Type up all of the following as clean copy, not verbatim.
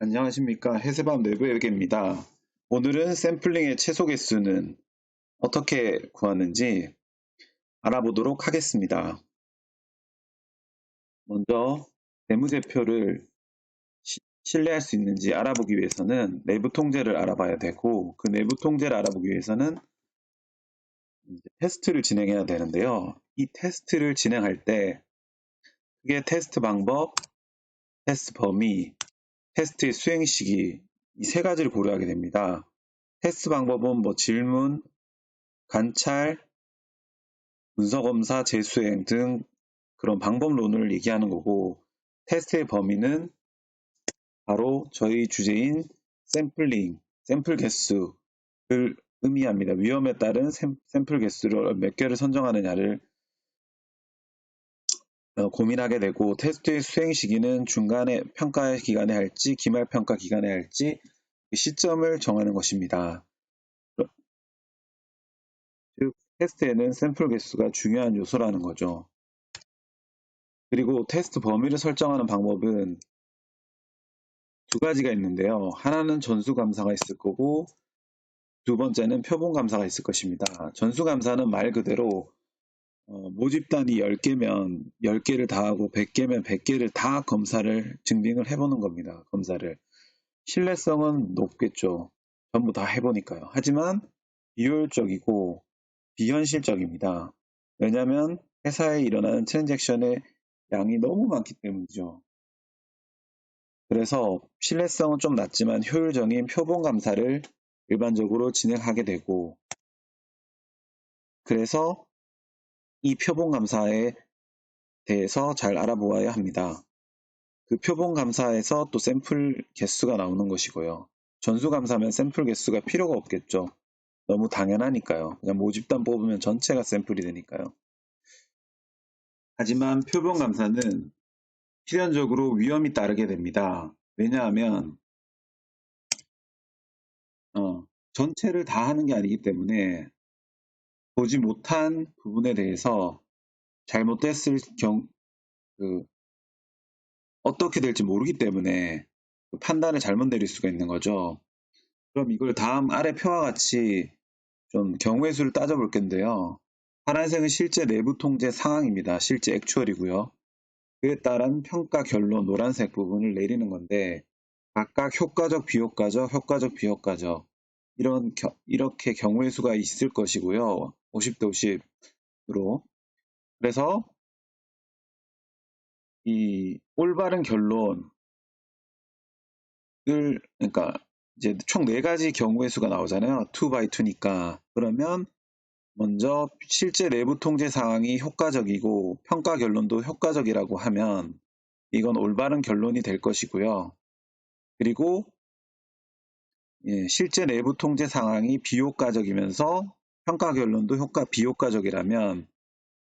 안녕하십니까. 해세밤 내부회계입니다. 오늘은 샘플링의 최소 개수는 어떻게 구하는지 알아보도록 하겠습니다. 먼저 재무제표를 신뢰할 수 있는지 알아보기 위해서는 내부 통제를 알아봐야 되고, 그 내부 통제를 알아보기 위해서는 테스트를 진행해야 되는데요. 이 테스트를 진행할 때 그게 테스트 방법, 테스트 범위, 테스트의 수행 시기, 이 세 가지를 고려하게 됩니다. 테스트 방법은 질문, 관찰, 문서검사, 재수행 등 그런 방법론을 얘기하는 거고, 테스트의 범위는 바로 저희 주제인 샘플링, 샘플 개수를 의미합니다. 위험에 따른 샘플 개수를 몇 개를 선정하느냐를 고민하게 되고, 테스트의 수행 시기는 중간에 평가 기간에 할지 기말 평가 기간에 할지 그 시점을 정하는 것입니다. 즉 테스트에는 샘플 개수가 중요한 요소라는 거죠. 그리고 테스트 범위를 설정하는 방법은 두 가지가 있는데요. 하나는 전수감사가 있을 거고, 두 번째는 표본감사가 있을 것입니다. 전수감사는 말 그대로 모집단이 10개면 10개를 다 하고 100개면 100개를 다 검사를 증빙을 해보는 겁니다. 검사를. 신뢰성은 높겠죠. 전부 다 해보니까요. 하지만 비효율적이고 비현실적입니다. 왜냐하면 회사에 일어나는 트랜잭션의 양이 너무 많기 때문이죠. 그래서 신뢰성은 좀 낮지만 효율적인 표본 감사를 일반적으로 진행하게 되고, 그래서 이 표본 감사에 대해서 잘 알아보아야 합니다. 그 표본 감사에서 또 샘플 개수가 나오는 것이고요. 전수 감사면 샘플 개수가 필요가 없겠죠. 너무 당연하니까요. 그냥 모집단 뽑으면 전체가 샘플이 되니까요. 하지만 표본 감사는 필연적으로 위험이 따르게 됩니다. 왜냐하면 전체를 다 하는 게 아니기 때문에 보지 못한 부분에 대해서 잘못됐을 그, 어떻게 될지 모르기 때문에 판단을 잘못 내릴 수가 있는 거죠. 그럼 이걸 다음 아래 표와 같이 좀 경우의 수를 따져볼 건데요. 파란색은 실제 내부 통제 상황입니다. 실제 액추얼이고요. 그에 따른 평가 결론 노란색 부분을 내리는 건데, 각각 효과적, 비효과적, 효과적, 비효과적 이렇게 경우의 수가 있을 것이고요. 50대 50으로. 그래서 이 올바른 결론을, 그러니까 이제 총 4가지 경우의 수가 나오잖아요. 2 by 2니까. 그러면 먼저 실제 내부 통제 상황이 효과적이고 평가 결론도 효과적이라고 하면 이건 올바른 결론이 될 것이고요. 그리고 실제 내부 통제 상황이 비효과적이면서 평가 결론도 비효과적이라면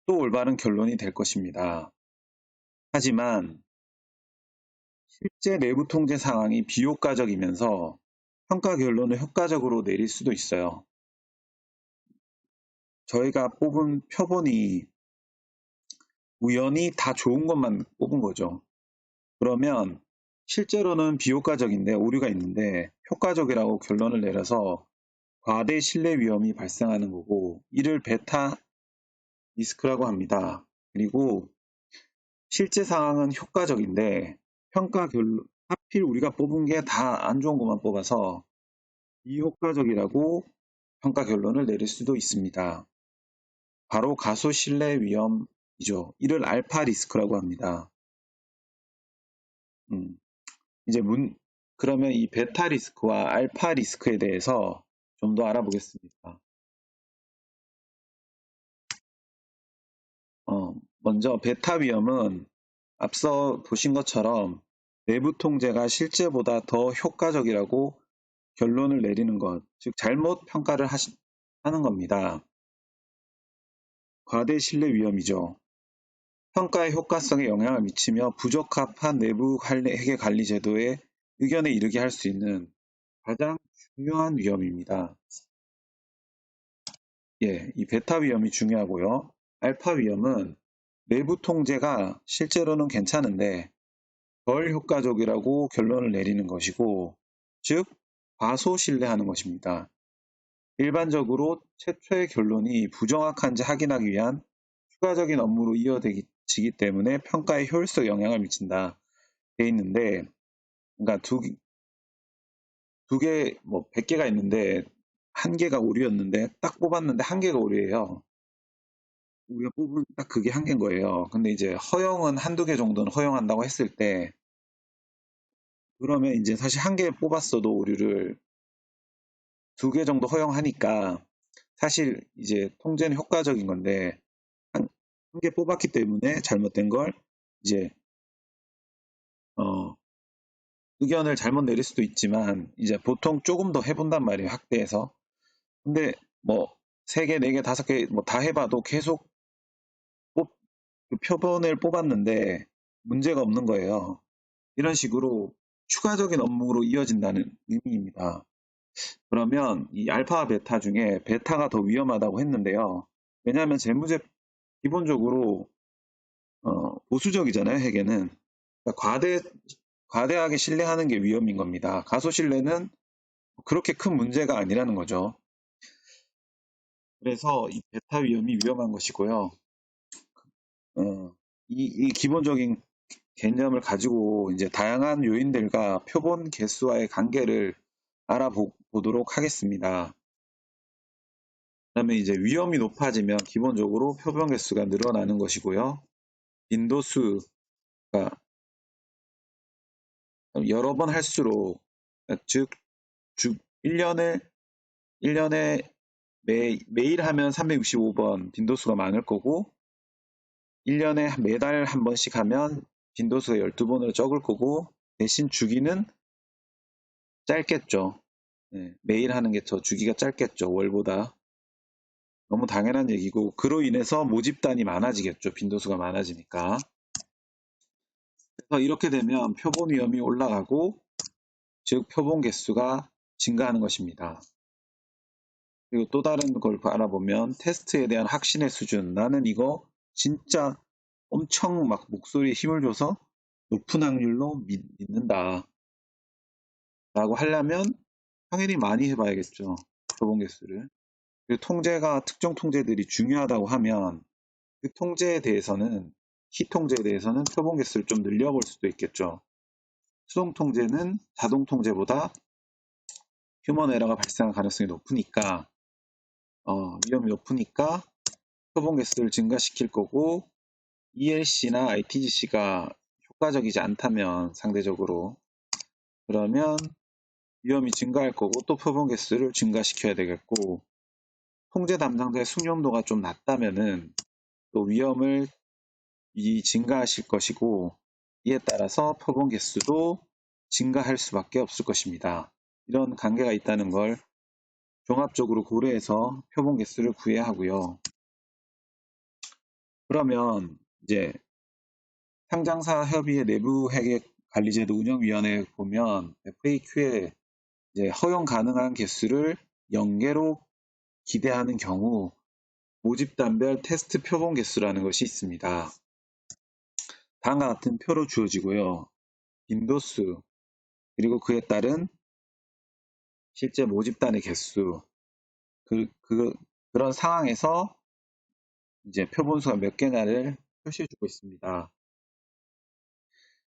또 올바른 결론이 될 것입니다. 하지만 실제 내부 통제 상황이 비효과적이면서 평가 결론을 효과적으로 내릴 수도 있어요. 저희가 뽑은 표본이 우연히 다 좋은 것만 뽑은 거죠. 그러면 실제로는 비효과적인데 오류가 있는데 효과적이라고 결론을 내려서 과대 신뢰 위험이 발생하는 거고, 이를 베타 리스크라고 합니다. 그리고 실제 상황은 효과적인데 평가 결론, 하필 우리가 뽑은 게 다 안 좋은 것만 뽑아서 비효과적이라고 평가 결론을 내릴 수도 있습니다. 바로 가소 신뢰 위험이죠. 이를 알파 리스크라고 합니다. 이제 그러면 이 베타 리스크와 알파 리스크에 대해서 좀 더 알아보겠습니다. 먼저 베타 위험은 앞서 보신 것처럼 내부 통제가 실제보다 더 효과적이라고 결론을 내리는 것, 즉 잘못 평가를 하는 겁니다. 과대 신뢰 위험이죠. 평가의 효과성에 영향을 미치며 부적합한 내부 회계 관리 제도의 의견에 이르게 할 수 있는 가장 중요한 위험입니다. 이 베타 위험이 중요하고요. 알파 위험은 내부 통제가 실제로는 괜찮은데 덜 효과적이라고 결론을 내리는 것이고, 즉, 과소신뢰하는 것입니다. 일반적으로 최초의 결론이 부정확한지 확인하기 위한 추가적인 업무로 이어지기 때문에 평가에 효율적 영향을 미친다. 돼 있는데, 그러니까 두 개, 뭐, 100개가 있는데, 한 개가 오류였는데, 딱 뽑았는데 한 개가 오류예요. 우리가 뽑은 딱 그게 한 개인 거예요. 근데 이제 허용은 한두 개 정도는 허용한다고 했을 때, 그러면 이제 사실 한 개 뽑았어도 오류를 두 개 정도 허용하니까, 사실 이제 통제는 효과적인 건데, 한 개 뽑았기 때문에 잘못된 걸 이제, 어, 의견을 잘못 내릴 수도 있지만, 이제 보통 조금 더 해본단 말이에요, 학대에서. 근데 뭐, 세 개, 네 개, 다섯 개, 뭐 다 해봐도 계속 그 표본을 뽑았는데 문제가 없는 거예요. 이런 식으로 추가적인 업무로 이어진다는 의미입니다. 그러면 이 알파와 베타 중에 베타가 더 위험하다고 했는데요. 왜냐하면 재무제 기본적으로 보수적이잖아요, 회계는. 그러니까 과대하게 신뢰하는 게 위험인 겁니다. 가소신뢰는 그렇게 큰 문제가 아니라는 거죠. 그래서 이 베타 위험이 위험한 것이고요. 어, 이 기본적인 개념을 가지고 이제 다양한 요인들과 표본 개수와의 관계를 알아보도록 하겠습니다. 그다음에 이제 위험이 높아지면 기본적으로 표본 개수가 늘어나는 것이고요. 빈도수가 여러 번 할수록, 즉, 1년에, 매일 하면 365번 빈도수가 많을 거고, 1년에 매달 한 번씩 하면 빈도수가 12번으로 적을 거고, 대신 주기는 짧겠죠. 네, 매일 하는 게 더 주기가 짧겠죠. 월보다. 너무 당연한 얘기고, 그로 인해서 모집단이 많아지겠죠. 빈도수가 많아지니까. 그래서 이렇게 되면 표본 위험이 올라가고, 즉 표본 개수가 증가하는 것입니다. 그리고 또 다른 걸 알아보면 테스트에 대한 확신의 수준. 나는 이거 진짜 엄청 막 목소리에 힘을 줘서 높은 확률로 믿는다. 라고 하려면 당연히 많이 해봐야겠죠. 표본 개수를. 그리고 특정 통제들이 중요하다고 하면 그 통제에 대해서는, 키 통제에 대해서는 표본 개수를 좀 늘려볼 수도 있겠죠. 수동 통제는 자동 통제보다 휴먼 에러가 발생할 가능성이 높으니까, 위험이 높으니까 표본 개수를 증가시킬 거고, ELC나 ITGC가 효과적이지 않다면 상대적으로, 그러면 위험이 증가할 거고 또 표본 개수를 증가시켜야 되겠고, 통제 담당자의 숙련도가 좀 낮다면은 또 위험을 증가하실 것이고, 이에 따라서 표본 개수도 증가할 수밖에 없을 것입니다. 이런 관계가 있다는 걸 종합적으로 고려해서 표본 개수를 구해야 하고요. 그러면 이제 상장사 협의회 내부 회계 관리제도 운영위원회에 보면 FAQ에 이제 허용 가능한 개수를 0개로 기대하는 경우 모집단별 테스트 표본 개수라는 것이 있습니다. 다음과 같은 표로 주어지고요. 빈도수, 그리고 그에 따른 실제 모집단의 개수, 그런 상황에서 이제 표본수가 몇 개냐를 표시해주고 있습니다.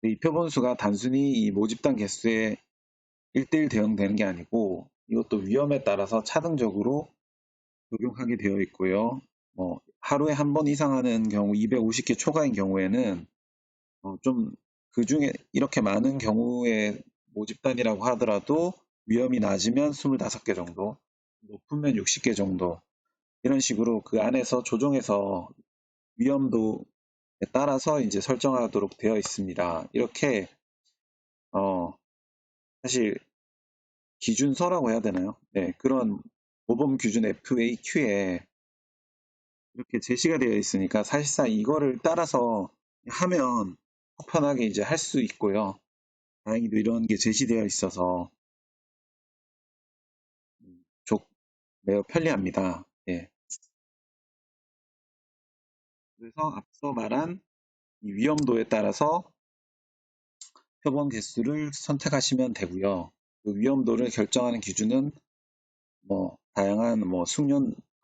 이 표본수가 단순히 이 모집단 개수에 1대1 대응되는 게 아니고 이것도 위험에 따라서 차등적으로 적용하게 되어 있고요. 하루에 한 번 이상 하는 경우 250개 초과인 경우에는 좀 그중에 이렇게 많은 경우의 모집단이라고 하더라도 위험이 낮으면 25개 정도, 높으면 60개 정도, 이런 식으로 그 안에서 조정해서 위험도에 따라서 이제 설정하도록 되어 있습니다. 이렇게 사실 기준서라고 해야 되나요? 네, 그런 모범 기준 FAQ에 이렇게 제시가 되어 있으니까 사실상 이거를 따라서 하면 편하게 이제 할 수 있고요. 다행히도 이런 게 제시되어 있어서 매우 편리합니다. 예. 그래서 앞서 말한 이 위험도에 따라서 표본 개수를 선택하시면 되고요. 그 위험도를 결정하는 기준은 뭐 다양한 뭐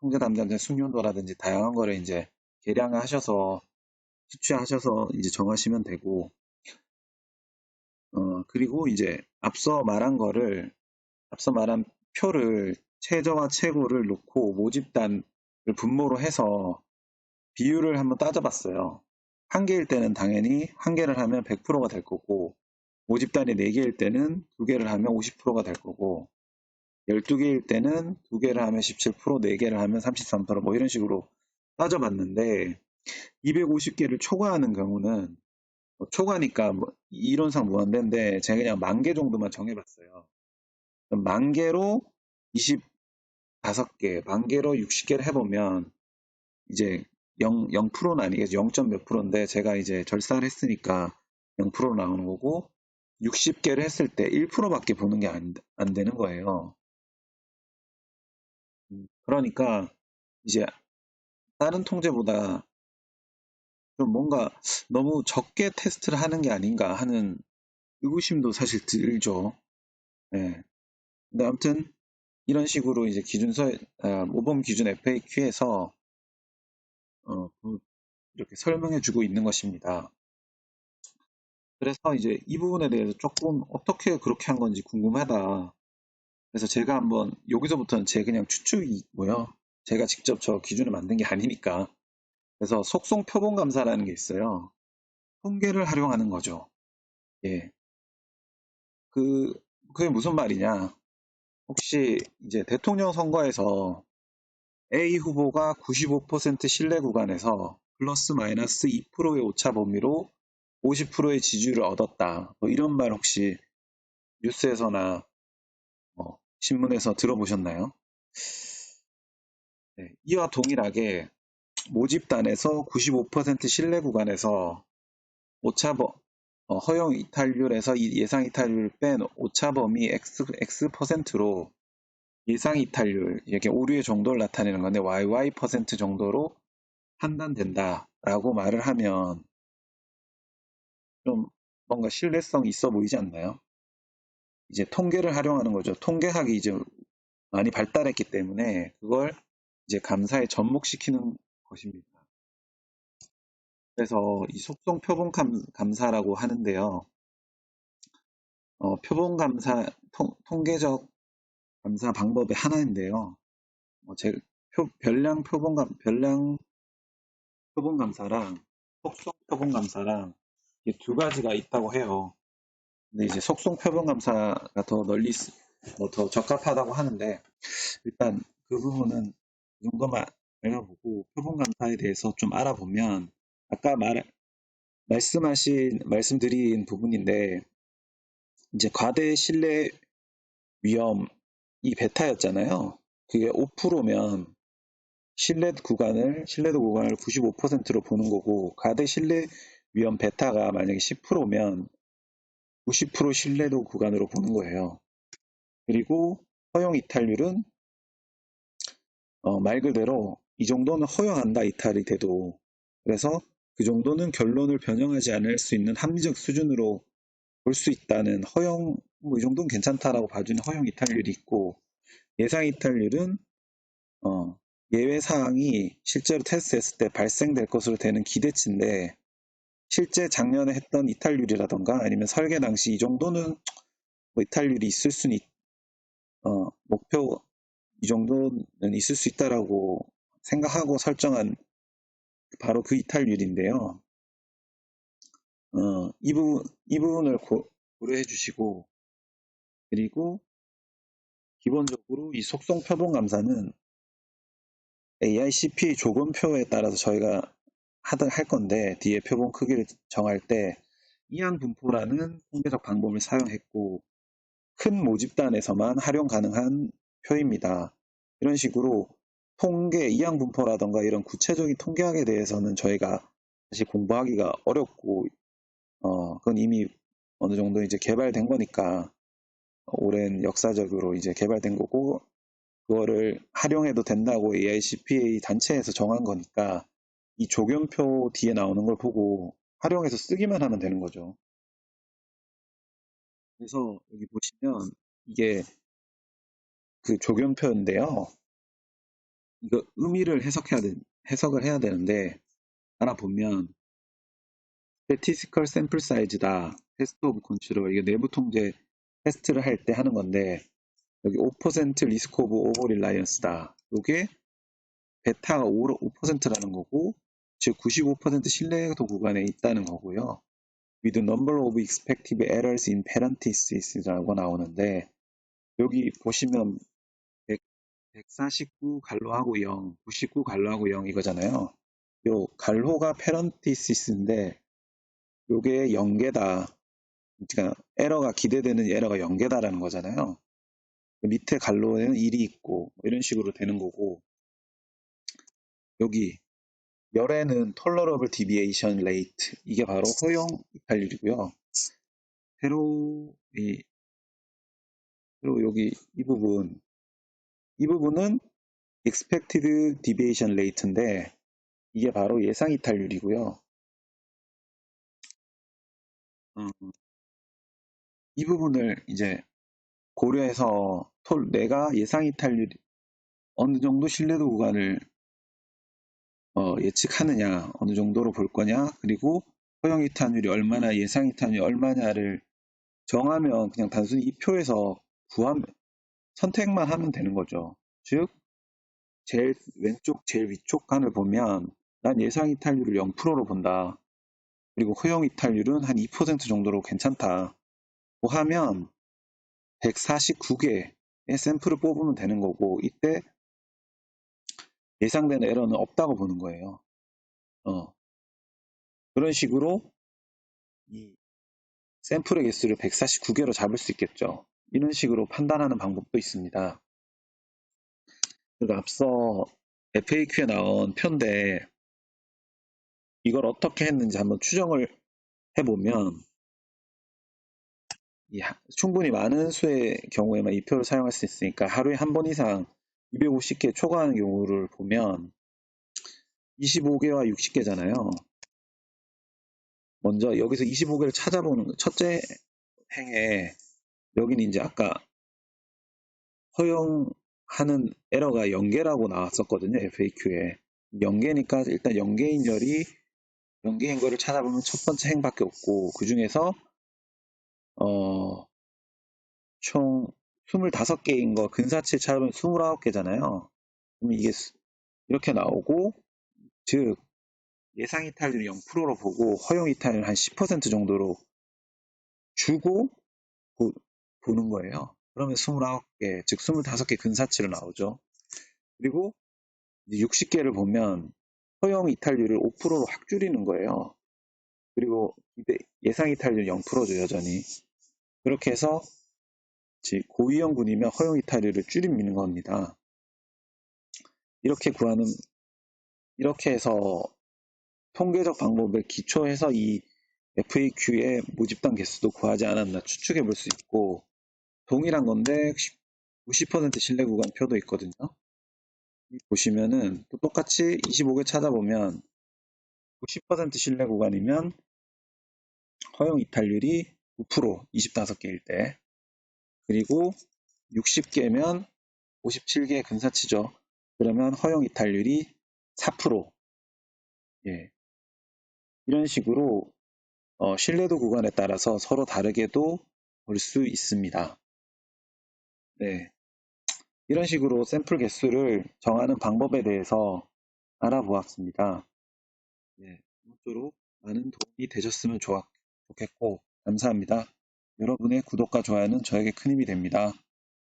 통계 담당자 숙련도라든지 다양한 거를 이제 계량하셔서 수치하셔서 이제 정하시면 되고, 그리고 이제 앞서 말한 표를 최저와 최고를 놓고 모집단을 분모로 해서 비율을 한번 따져봤어요. 한 개일 때는 당연히 한 개를 하면 100%가 될 거고, 모집단이 4개일 때는 2개를 하면 50%가 될 거고, 12개일 때는 2개를 하면 17%, 4개를 하면 33%뭐 이런 식으로 따져봤는데, 250개를 초과하는 경우는 초과니까 뭐 이론상 무한대인데 제가 그냥 10,000개 정도만 정해봤어요. 그럼 10,000개로 25개, 10,000개로 60개를 해보면 이제 0%는 아니겠죠. 0. 몇 프로인데 제가 이제 절사를 했으니까 0% 나오는 거고, 60개를 했을 때 1%밖에 보는 게 안 되는 거예요. 그러니까 이제 다른 통제보다 좀 뭔가 너무 적게 테스트를 하는 게 아닌가 하는 의구심도 사실 들죠. 네. 근데 아무튼 이런 식으로 이제 모범 기준 FAQ에서 이렇게 설명해 주고 있는 것입니다. 그래서 이제 이 부분에 대해서 조금 어떻게 그렇게 한 건지 궁금하다. 그래서 제가 한번 여기서부터는 제 그냥 추측이고요. 제가 직접 저 기준을 만든 게 아니니까. 그래서 속성 표본 감사라는 게 있어요. 통계를 활용하는 거죠. 예. 그게 무슨 말이냐. 혹시 이제 대통령 선거에서 A 후보가 95% 신뢰 구간에서 플러스 마이너스 2%의 오차 범위로 50%의 지지율을 얻었다. 뭐 이런 말 혹시 뉴스에서나 신문에서 들어보셨나요? 네, 이와 동일하게 모집단에서 95% 신뢰 구간에서 허용 이탈률에서 예상 이탈률을 뺀 오차 범위 X%로 예상 이탈률, 이렇게 오류의 정도를 나타내는 건데 YY% 정도로 판단된다라고 말을 하면 좀 뭔가 신뢰성이 있어 보이지 않나요? 이제 통계를 활용하는 거죠. 통계학이 이제 많이 발달했기 때문에 그걸 이제 감사에 접목시키는 것입니다. 그래서 이 속성 표본 감사라고 하는데요. 표본 감사, 통계적 감사 방법의 하나인데요. 제 별량 표본 감사랑 속성 표본 감사랑 이게 두 가지가 있다고 해요. 근데 이제 속성 표본 감사가 더 적합하다고 하는데, 일단 그 부분은 이 정도만 알아보고 표본 감사에 대해서 좀 알아보면, 아까 말씀드린 부분인데, 이제 과대 신뢰 위험이 베타였잖아요. 그게 5%면 신뢰도 구간을 95%로 보는 거고, 과대 신뢰 위험 베타가 만약에 10%면 90% 신뢰도 구간으로 보는 거예요. 그리고 허용 이탈률은 말 그대로 이 정도는 허용한다 이탈이 돼도, 그래서 그 정도는 결론을 변형하지 않을 수 있는 합리적 수준으로 볼 수 있다는 뭐 이 정도는 괜찮다라고 봐주는 허용 이탈률이 있고, 예상 이탈률은 예외 사항이 실제로 테스트했을 때 발생될 것으로 되는 기대치인데, 실제 작년에 했던 이탈률이라던가 아니면 설계 당시 이 정도는 뭐 이탈률이 있을 수는 목표 이 정도는 있을 수 있다라고 생각하고 설정한 바로 그 이탈률인데요. 이 부분을 고려해 주시고, 그리고 기본적으로 이 속성 표본 감사는 AICP 조건표에 따라서 저희가 할 건데, 뒤에 표본 크기를 정할 때 이항 분포라는 통계적 방법을 사용했고, 큰 모집단에서만 활용 가능한 표입니다. 이런 식으로 이항 분포라던가 이런 구체적인 통계학에 대해서는 저희가 사실 공부하기가 어렵고, 그건 이미 어느 정도 이제 개발된 거니까, 오랜 역사적으로 이제 개발된 거고, 그거를 활용해도 된다고 AICPA 단체에서 정한 거니까, 이 조견표 뒤에 나오는 걸 보고 활용해서 쓰기만 하면 되는 거죠. 그래서 여기 보시면 이게 그 조견표인데요. 이거 의미를 해석을 해야 되는데 알아보면 statistical sample size다. test of control 이게 내부 통제 테스트를 할 때 하는 건데 여기 5% risk of over reliance다. 이게 베타가 5%라는 거고 즉 95% 신뢰도 구간에 있다는 거고요. with number of expected errors in parentheses라고 나오는데 여기 보시면 149 갈로하고 0, 99 갈로하고 0 이거잖아요. 요 갈로가 parentheses인데 요게 0개다. 그러니까 에러가 기대되는 에러가 0개다라는 거잖아요. 밑에 갈로에는 1이 있고 뭐 이런 식으로 되는 거고 여기 열에는 tolerable deviation rate 이게 바로 허용 이탈률이고요. 새로 그리고 여기 이 부분은 expected deviation rate인데 이게 바로 예상 이탈률이고요. 이 부분을 이제 고려해서 내가 예상 이탈률 어느 정도 신뢰도 구간을 예측하느냐, 어느 정도로 볼 거냐, 그리고 허용 이탈률이 얼마나, 예상 이탈률이 얼마냐를 정하면 그냥 단순히 이 표에서 선택만 하면 되는 거죠. 즉, 제일 왼쪽, 제일 위쪽 칸을 보면 난 예상 이탈률을 0%로 본다. 그리고 허용 이탈률은 한 2% 정도로 괜찮다. 하면 149개의 샘플을 뽑으면 되는 거고 이때 예상되는 에러는 없다고 보는 거예요. 그런 식으로 이 샘플의 개수를 149개로 잡을 수 있겠죠. 이런 식으로 판단하는 방법도 있습니다. 그리고 앞서 FAQ에 나온 표인데 이걸 어떻게 했는지 한번 추정을 해보면 충분히 많은 수의 경우에만 이 표를 사용할 수 있으니까 하루에 한 번 이상 250개 초과하는 경우를 보면 25개와 60개잖아요. 먼저 여기서 25개를 찾아보는 첫째 행에 여기는 이제 아까 허용하는 에러가 0개라고 나왔었거든요. FAQ에. 0개니까 일단 0개인 거를 찾아보면 첫 번째 행밖에 없고 그 중에서 총 25개인 거 근사치 찾으면 29개잖아요. 그럼 이게 이렇게 나오고 즉 예상 이탈률 0%로 보고 허용 이탈률 한 10% 정도로 주고 보는 거예요. 그러면 29개, 즉 25개 근사치로 나오죠. 그리고 60개를 보면 허용 이탈률을 5%로 확 줄이는 거예요. 그리고 예상 이탈률 0%죠, 여전히. 그렇게 해서 고위험군이면 허용 이탈률을 줄이는 겁니다. 이렇게 해서 통계적 방법을 기초해서 이 FAQ의 모집단 개수도 구하지 않았나 추측해 볼 수 있고 동일한 건데 90% 신뢰 구간 표도 있거든요. 보시면은 또 똑같이 25개 찾아보면 90% 신뢰 구간이면 허용 이탈률이 9% 25개일 때 그리고 60개면 57개 근사치죠. 그러면 허용 이탈률이 4%. 예. 이런 식으로 신뢰도 구간에 따라서 서로 다르게도 볼 수 있습니다. 네. 이런 식으로 샘플 개수를 정하는 방법에 대해서 알아보았습니다. 네. 아무쪼록 많은 도움이 되셨으면 좋겠고 감사합니다. 여러분의 구독과 좋아요는 저에게 큰 힘이 됩니다.